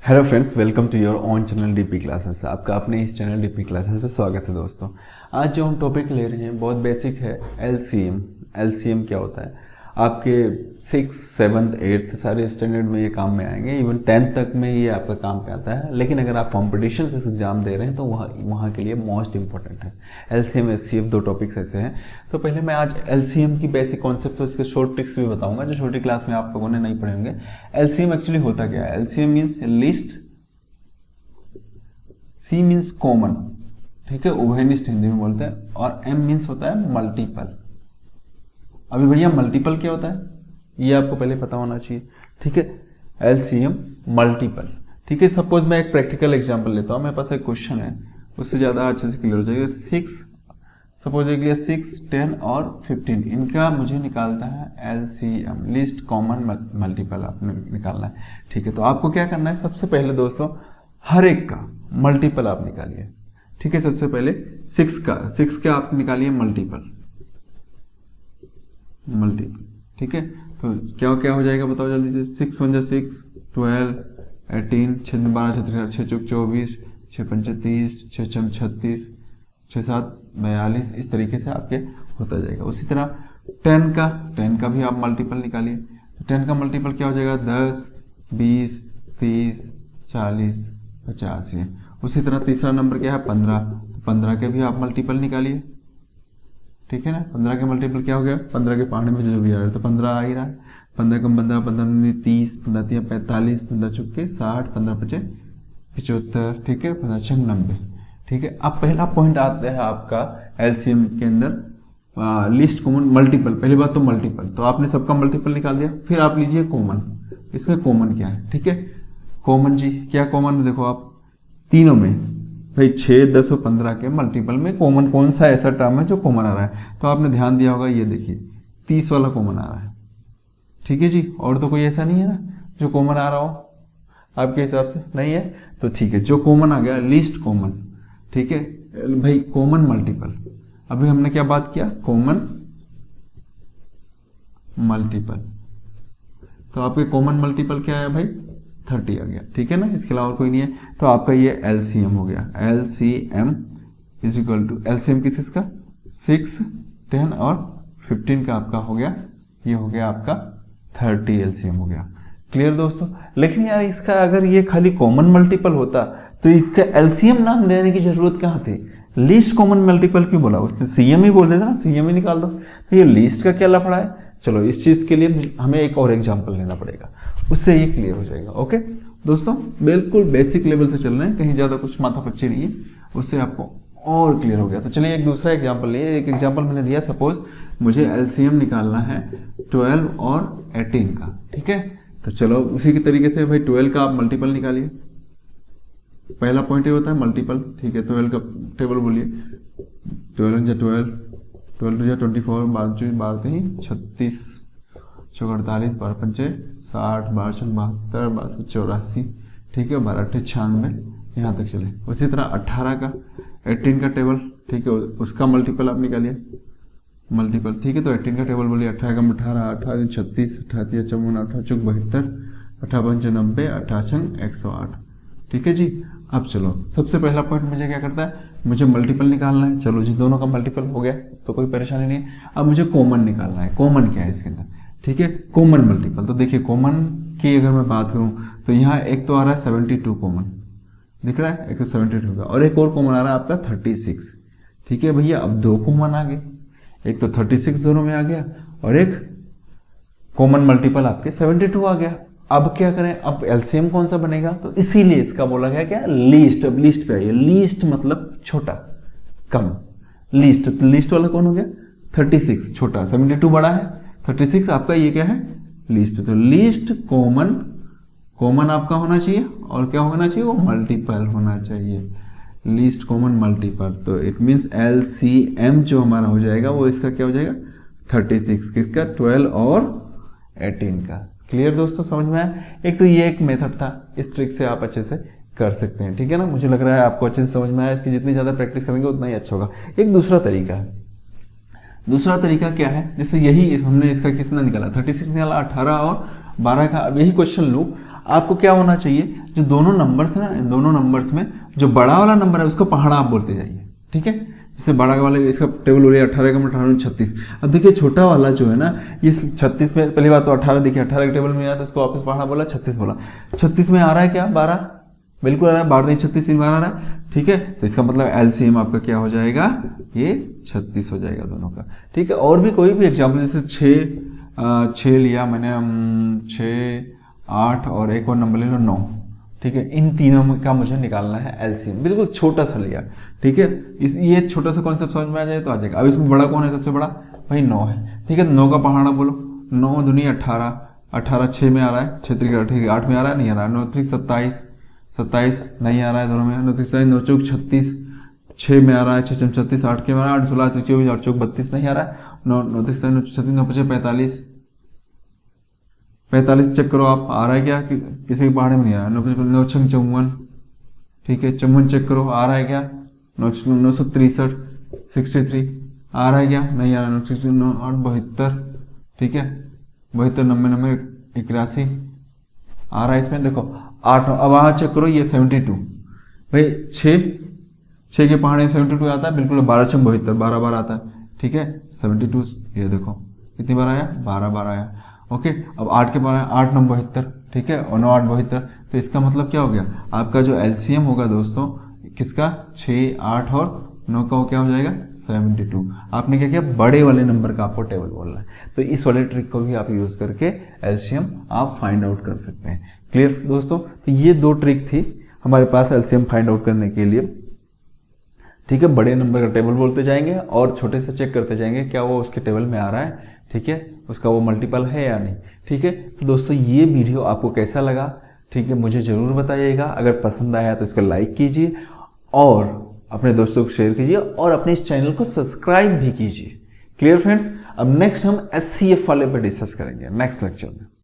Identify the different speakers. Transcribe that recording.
Speaker 1: Hello friends, welcome to your own channel DP classes. आपका अपने इस चैनल डीपी क्लासेस पे स्वागत है। दोस्तों, आज जो हम टॉपिक ले रहे हैं बहुत बेसिक है। एलसीएम। एलसीएम क्या होता है? आपके 6, 7, 8 सारे स्टैंडर्ड में ये काम में आएंगे, इवन 10th तक में ये आपका काम पे आता है। लेकिन अगर आप कॉम्पिटिशन से एग्जाम दे रहे हैं तो वहाँ के लिए मोस्ट इंपॉर्टेंट है। एलसीएम एचसीएफ दो टॉपिक्स ऐसे हैं। तो पहले मैं आज एलसीएम की बेसिक कॉन्सेप्ट तो इसके शॉर्ट ट्रिक्स भी बताऊंगा जो छोटी क्लास में आप लोगों ने नहीं पढ़े होंगे। एलसीएम एक्चुअली होता क्या है? LCM means least, C means common, ठीक है, उभयनिष्ठ हिंदी में बोलते हैं, और एम मीन्स होता है मल्टीपल। अभी भैया मल्टीपल क्या होता है ये आपको पहले पता होना चाहिए, ठीक है। एलसीएम मल्टीपल, ठीक है। सपोज मैं एक प्रैक्टिकल एग्जांपल लेता हूँ, मेरे पास एक क्वेश्चन है, उससे ज़्यादा अच्छे से क्लियर हो जाएगा। 6, सपोज एक लिया 6, 10 और 15, इनका मुझे निकालता है एलसीएम, लिस्ट कॉमन मल्टीपल आपने निकालना है, ठीक है। तो आपको क्या करना है, सबसे पहले दोस्तों हर एक का मल्टीपल आप निकालिए, ठीक है। सबसे पहले 6 का आप निकालिए मल्टीपल, ठीक है। तो क्या क्या हो जाएगा बताओ जल्दी से। 6 1 6, 12, 18, 6 12 36, 6 चौक 24, 6 पंचे 30, 6 छम 36, 6 7 42, इस तरीके से आपके होता जाएगा। उसी तरह 10 का भी आप मल्टीपल निकालिए। तो 10 का मल्टीपल क्या हो जाएगा? 10, 20, 30, 40, 50 है। उसी तरह तीसरा नंबर क्या है? 15। तो 15 के भी आप मल्टीपल निकालिए, ठीक है ना। 15 के मल्टीपल क्या हो गया? 15 के पहाड़े में जो भी आ रहा है तो 15 आ ही रहा है। 15 कम 15, 15 30, 15 3 45, 15 चौके 60, 15 पचे 75, ठीक है, 15 6 90, ठीक है। अब पहला पॉइंट आता है आपका एलसीएम के अंदर लिस्ट कॉमन मल्टीपल। पहली बात तो मल्टीपल, तो आपने सबका मल्टीपल निकाल दिया। फिर आप लीजिए कॉमन। इसमें कॉमन क्या है? ठीक है, कॉमन जी क्या कॉमन है? देखो आप तीनों में भाई 6, 10 और 15 के मल्टीपल में कॉमन कौन सा ऐसा टर्म है जो कॉमन आ रहा है? तो आपने ध्यान दिया होगा, ये देखिए 30 वाला कॉमन आ रहा है, ठीक है जी। और तो कोई ऐसा नहीं है ना जो कॉमन आ रहा हो आपके हिसाब से? नहीं है। तो ठीक है, जो कॉमन आ गया लिस्ट कॉमन, ठीक है भाई। कॉमन मल्टीपल, अभी हमने क्या बात किया? Common multiple. तो आपके कॉमन मल्टीपल क्या है भाई? 30 आ गया, ठीक है ना। इसके अलावा कोई नहीं है। तो आपका ये एलसीएम हो गया। LCM is equal to LCM किसका? 6, 10 और 15 का आपका हो गया, ये हो गया आपका 30 एलसीएम हो गया। क्लियर दोस्तों? लेकिन यार इसका अगर ये खाली कॉमन मल्टीपल होता तो इसका एलसीएम नाम देने की जरूरत कहाँ थी? लीस्ट कॉमन मल्टीपल क्यों बोला? उसने सीएम ही बोल देता ना, सीएम ही निकाल दो। तो ये लीस्ट का क्या लफड़ा है? चलो इस चीज के लिए हमें एक और एग्जांपल लेना पड़ेगा, उससे ये क्लियर हो जाएगा। ओके दोस्तों, बिल्कुल बेसिक लेवल से चल रहे हैं, कहीं ज्यादा कुछ माथा पच्ची नहीं है, उससे आपको और क्लियर हो गया। तो चलिए एक दूसरा एग्जांपल लिए। एक एग्जांपल मैंने लिया, सपोज मुझे एलसीएम निकालना है 12 और 18 का, ठीक है। तो चलो उसी के तरीके से भाई 12 का आप मल्टीपल निकालिए। पहला पॉइंट ये होता है मल्टीपल, ठीक है। 12 का टेबल बोलिए। 12 × 12, 12 × 24, 12 × 36, 48, 12 पंचे 60, 12 6 72, 12 84, ठीक है, 12 8 96, यहाँ तक चले। उसी तरह 18 का 18 का टेबल, ठीक है, उसका मल्टीपल आप निकालिए मल्टीपल, ठीक है। तो 18 का टेबल बोलिए। 18 का 18, 18 36, 18 54, 18 चौक 72, 18 पंच 90, 18 छंग 108, ठीक है जी। अब चलो सबसे पहला पॉइंट मुझे क्या करता है? मुझे मल्टीपल निकालना है। चलो जी, दोनों का मल्टीपल हो गया तो कोई परेशानी नहीं है। अब मुझे कॉमन निकालना है। कॉमन क्या है इसके अंदर? ठीक है, कॉमन मल्टीपल। तो देखिए कॉमन की अगर मैं बात करूं तो यहाँ एक तो आ रहा है 72 कॉमन दिख रहा है, एक तो 72 का, और एक और कॉमन आ रहा है आपका 36, ठीक है भैया। अब दो कॉमन आ गए, एक तो 36 दोनों में आ गया और एक कॉमन मल्टीपल आपके 72 आ गया। अब क्या करें? अब एलसीएम कौन सा बनेगा? तो इसीलिए इसका बोला गया क्या? लीस्ट। अब लीस्ट पे आइए। लीस्ट मतलब छोटा, कम। लीस्ट, तो लीस्ट वाला कौन हो गया? 36 छोटा, 72 बड़ा है, 36 आपका ये क्या है? लीस्ट। तो लीस्ट कॉमन, कॉमन आपका होना चाहिए और क्या होना चाहिए? वो मल्टीपल होना चाहिए। Least common multiple. तो इट मीन्स एलसीएम जो हमारा हो जाएगा वो इसका क्या हो जाएगा? 36, किसका? 12 और 18 का। क्लियर दोस्तों, समझ में आया? एक तो ये एक मेथड था, इस ट्रिक से आप अच्छे से कर सकते हैं, ठीक है ना। मुझे लग रहा है आपको अच्छे से समझ में आया। इसकी जितनी ज्यादा प्रैक्टिस करेंगे उतना ही अच्छा होगा। एक दूसरा तरीका है। दूसरा तरीका क्या है? जैसे यही हमने इसका कितना निकाला? 36 निकाला, 18 और 12 का। अब यही क्वेश्चन लूँ, आपको क्या होना चाहिए, जो दोनों नंबर्स है ना, इन दोनों नंबर्स में जो बड़ा वाला नंबर है उसको पहाड़ा आप बोलते जाइए, ठीक है। जैसे बड़ा वाले इसका टेबल हो रहा है 18 का 18 36। अब देखिए छोटा वाला जो है ना, इस 36 में पहली बात तो 18 देखिए 18 के टेबल में आया तो इसको वापस पहाड़ा बोला, 36 बोला। 36 में आ रहा है क्या, 12, बिल्कुल आ रहा है, 12 नहीं 36 बार आ रहा है, ठीक है। तो इसका मतलब एलसीएम आपका क्या हो जाएगा, ये 36 हो जाएगा दोनों का, ठीक है। और भी कोई भी एग्जाम्पल, जैसे 6 लिया मैंने, 6, 8 और एक और नंबर ले लो 9, ठीक है। इन तीनों का मुझे निकालना है एलसीएम, बिल्कुल छोटा सा लिया, ठीक है। ये छोटा सा कॉन्सेप्ट समझ में आ जाए तो आ जाएगा। अब इसमें बड़ा कौन है, सबसे बड़ा भाई 9 है, ठीक है। 9 का पहाड़ा बोलो, 9 दूनी 18, 18 6 में आ रहा है, 6 3 ठीक है, 8 में आ रहा है, नहीं आ रहा है, 9 3 27, 27 नहीं आ रहा है दोनों में, 9 3 9 4 36, 6 में आ रहा है, 6 6 36, 8 के में आ रहा है, 8 16 24, 8 4 32 नहीं आ रहा है, 9 9 3 9 36 9 5 45, 45 चेक करो आप, आ रहा है क्या, किसी के पहाड़े में नहीं आ रहा है, 9 6 54, ठीक है। 54 चेक करो, आ रहा है क्या, 963 63 आ रहा है क्या, नहीं आ रहा है, 9 8 72, ठीक है, 72 90 90 81 आ रहा है इसमें, देखो 8। अब वहाँ चेक करो, ये 72 भाई, 6 के पहाड़े में 72 आता है, बिल्कुल 12 6 72, 12 बार आता है, ठीक है। 72 ये देखो कितनी बार आया, 12 बार आया, ओके। अब 8 के पहाड़े 8 9 72, ठीक है, और 9 8 72, तो इसका मतलब क्या हो गया, आपका जो एलसीएम होगा दोस्तों किसका, 6 8 और 9 का क्या हो जाएगा, 72। आपने क्या किया, बड़े वाले नंबर का आपको टेबल बोलना है, तो इस वाले ट्रिक को भी आप यूज करके एलसीएम आप फाइंड आउट कर सकते हैं। क्लियर दोस्तों, तो ये 2 ट्रिक थी हमारे पास एलसीएम फाइंड आउट करने के लिए, ठीक है। बड़े नंबर का टेबल बोलते जाएंगे और छोटे से चेक करते जाएंगे क्या वो उसके टेबल में आ रहा है, ठीक है, उसका वो मल्टीपल है या नहीं, ठीक है। तो दोस्तों ये वीडियो आपको कैसा लगा, ठीक है, मुझे ज़रूर बताइएगा। अगर पसंद आया तो इसको लाइक कीजिए और अपने दोस्तों को शेयर कीजिए और अपने इस चैनल को सब्सक्राइब भी कीजिए। क्लियर फ्रेंड्स, अब नेक्स्ट हम एचसीएफ वाले पर डिस्कस करेंगे नेक्स्ट लेक्चर में।